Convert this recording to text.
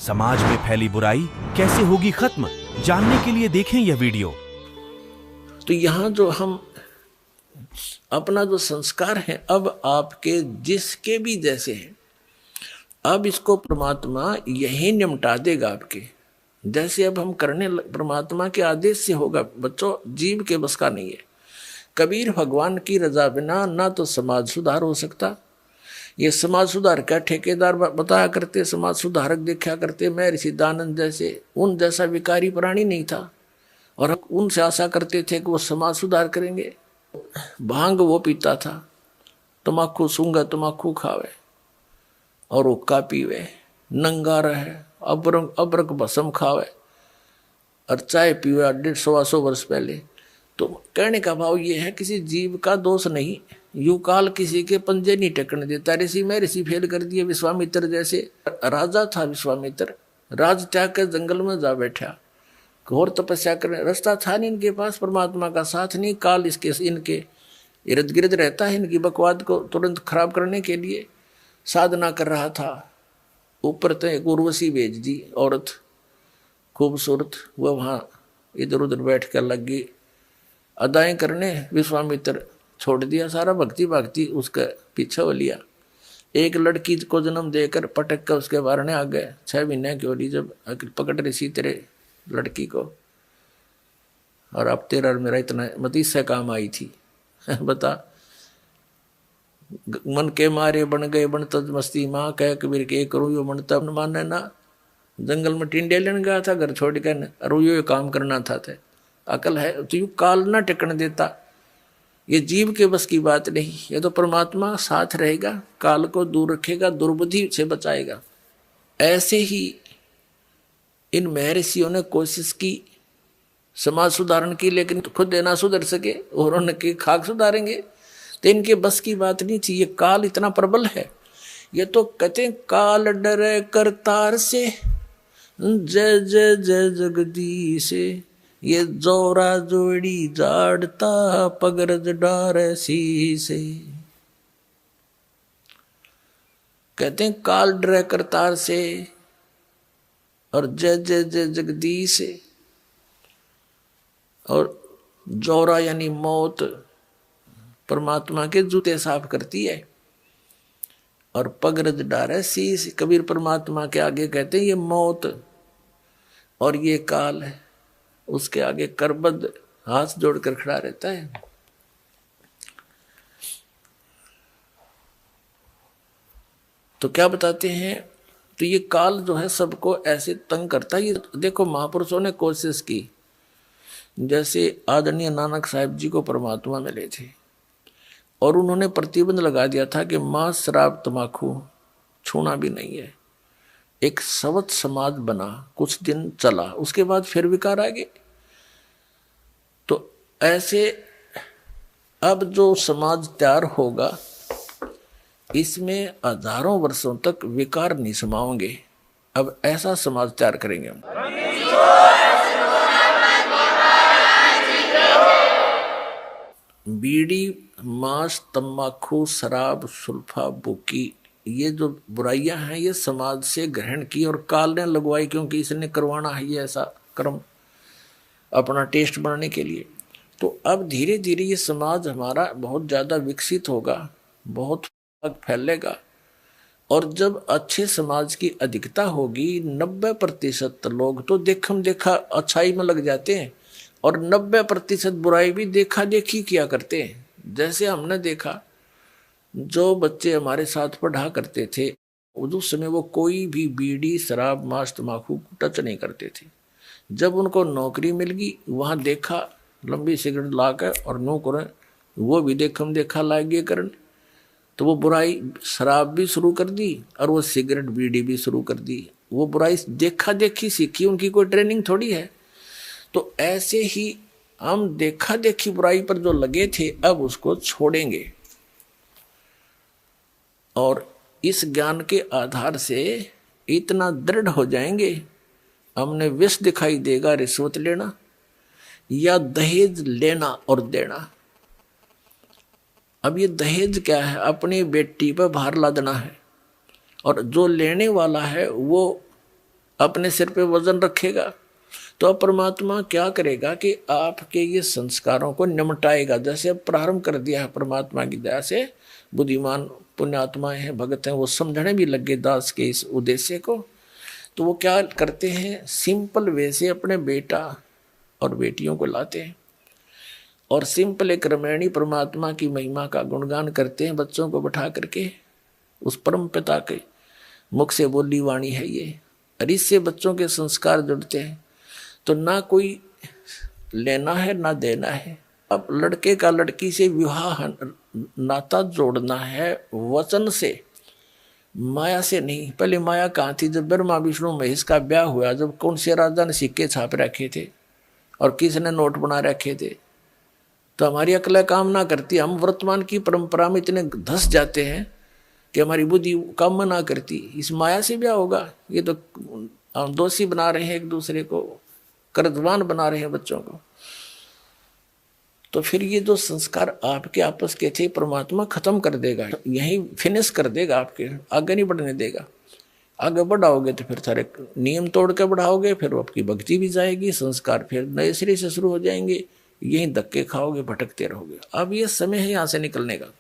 समाज में फैली बुराई कैसे होगी खत्म, जानने के लिए देखें यह वीडियो। तो यहाँ जो हम अपना जो संस्कार है, अब आपके जिसके भी जैसे हैं, अब इसको परमात्मा यही निमटा देगा आपके। जैसे अब हम करने परमात्मा के आदेश से होगा। बच्चों, जीव के बस का नहीं है। कबीर भगवान की रजा बिना ना तो समाज सुधार हो सकता। ये समाज सुधार का ठेकेदार बताया करते, समाज सुधारक देखा करते महर्षि दानंद जैसे, उन जैसा विकारी प्राणी नहीं था और हम उनसे आशा करते थे कि वो समाज सुधार करेंगे। भांग वो पीता था, तम्बाकू सूंघा तम्बाकू खावे और हुक्का पीवे, नंगा रहे, अबरक भस्म खावे और चाय पीवे 150 वर्ष पहले। तो कहने का भाव ये है, किसी जीव का दोष नहीं, यू काल किसी के पंजे नहीं टकने देता। ऋषि में ऋषि फेल कर दिए। विश्वामित्र जैसे राजा था विश्वामित्र, राज त्याग कर जंगल में जा बैठा, घोर तपस्या करने। रास्ता था नहीं इनके पास, परमात्मा का साथ नहीं, काल इनके इर्द गिर्द रहता है, इनकी बकवाद को तुरंत खराब करने के लिए साधना कर रहा था। ऊपर तो एक उर्वशी भेज दी औरत खूबसूरत, वह वहाँ इधर उधर बैठ कर लग गई अदाएं करने। विश्वामित्र छोड़ दिया सारा, भक्ति भक्ति उसका पीछा हो लिया। एक लड़की को जन्म देकर पटक कर उसके मारने आ गए। 6 महीने की हो रही जब पकड़ रही तेरे लड़की को, और अब तेरा और मेरा इतना मतीस से काम आई थी। बता, मन के मारे बन गए बन तज मस्ती, माँ कह कबीर के करूँ यो मन तब माने ना। जंगल में टिंडे लेने गया था घर छोड़ कर, और यो काम करना था। अकल है तो यू काल ना टिकने देता। ये जीव के बस की बात नहीं, ये तो परमात्मा साथ रहेगा, काल को दूर रखेगा, दुर्बुद्धि से बचाएगा। ऐसे ही इन महर्षियों ने कोशिश की समाज सुधारण की, लेकिन खुद ना सुधर सके और उनके खाक सुधारेंगे तो इनके बस की बात नहीं थी। ये काल इतना प्रबल है। ये तो कहते हैं, काल डरे करतार से, जय जय जय जगदीश से, ये जोरा जोड़ी जाड़ता पगरज डार सी से। कहते हैं काल डरे करतार से और जय जय जय जगदीश से, और जोरा यानी मौत परमात्मा के जूते साफ करती है, और पगरज डारे सी, कबीर परमात्मा के आगे कहते हैं ये मौत और ये काल है, उसके आगे करबद्ध हाथ जोड़कर खड़ा रहता है। तो क्या बताते हैं, तो ये काल जो है सबको ऐसे तंग करता है। ये देखो महापुरुषों ने कोशिश की, जैसे आदरणीय नानक साहिब जी को परमात्मा मिले थे और उन्होंने प्रतिबंध लगा दिया था कि मांस शराब तम्बाकू छूना भी नहीं है। एक सवत समाज बना, कुछ दिन चला, उसके बाद फिर विकार आ गए। तो ऐसे अब जो समाज तैयार होगा, इसमें हजारों वर्षों तक विकार नहीं समाओगे। अब ऐसा समाज तैयार करेंगे हम। बीड़ी, मांस, तम्बाकू, शराब, सुल्फा, बुकी, ये जो बुराइयां हैं ये समाज से ग्रहण की और काल ने लगवाई, क्योंकि इसने करवाना है ये ऐसा कर्म अपना टेस्ट बनाने के लिए। तो अब धीरे धीरे ये समाज हमारा बहुत ज़्यादा विकसित होगा, बहुत फैलेगा। और जब अच्छे समाज की अधिकता होगी, 90% लोग तो देखम देखा अच्छाई में लग जाते हैं और 90% बुराई भी देखा देखी किया करते हैं। जैसे हमने देखा, जो बच्चे हमारे साथ पढ़ा करते थे उस समय वो कोई भी बीड़ी शराब मांस तम्बाकू टच नहीं करते थे। जब उनको नौकरी मिल गई, वहाँ देखा लंबी सिगरेट ला कर और नो करें, वो भी देखम देखा लागे करन, तो वो बुराई शराब भी शुरू कर दी और वो सिगरेट बीड़ी भी शुरू कर दी। वो बुराई देखा देखी सीखी, उनकी कोई ट्रेनिंग थोड़ी है। तो ऐसे ही हम देखा देखी बुराई पर जो लगे थे, अब उसको छोड़ेंगे और इस ज्ञान के आधार से इतना दृढ़ हो जाएंगे, हमने विष दिखाई देगा रिश्वत लेना या दहेज लेना और देना। अब ये दहेज क्या है, अपनी बेटी पर भार लादना है, और जो लेने वाला है वो अपने सिर पे वजन रखेगा, तो अब परमात्मा क्या करेगा कि आपके ये संस्कारों को निमटाएगा। जैसे अब प्रारंभ कर दिया है परमात्मा की दया से, बुद्धिमान पुण्यात्माएं हैं, भगत हैं, वो समझने भी लगे दास के इस उद्देश्य को। तो वो क्या करते हैं, सिंपल वे से अपने बेटा और बेटियों को लाते हैं और सिंपल एक रामायणी परमात्मा की महिमा का गुणगान करते हैं, बच्चों को बैठा करके। उस परम पिता के मुख से बोली वाणी है ये, और इससे बच्चों के संस्कार जुड़ते हैं। तो ना कोई लेना है ना देना है। अब लड़के का लड़की से विवाह नाता जोड़ना है वचन से, माया से नहीं। पहले माया कहाँ थी? जब ब्रह्मा विष्णु महेश का ब्याह हुआ, जब कौन से राजा ने सिक्के छाप रखे थे और किसने नोट बना रखे थे, तो हमारी अक्ल काम ना करती। हम वर्तमान की परंपरा में इतने धस जाते हैं कि हमारी बुद्धि काम ना करती। इस माया से ब्याह होगा? ये तो हम दोषी बना रहे हैं, एक दूसरे को कर्जवान बना रहे हैं बच्चों को। तो फिर ये जो संस्कार आपके आपस के थे, परमात्मा खत्म कर देगा, यही फिनिश कर देगा, आपके आगे नहीं बढ़ने देगा। आगे बढ़ाओगे तो फिर सारे नियम तोड़ के बढ़ाओगे, फिर आपकी भक्ति भी जाएगी, संस्कार फिर नए सिरे से शुरू हो जाएंगे, यही धक्के खाओगे, भटकते रहोगे। अब ये समय है यहाँ से निकलने का।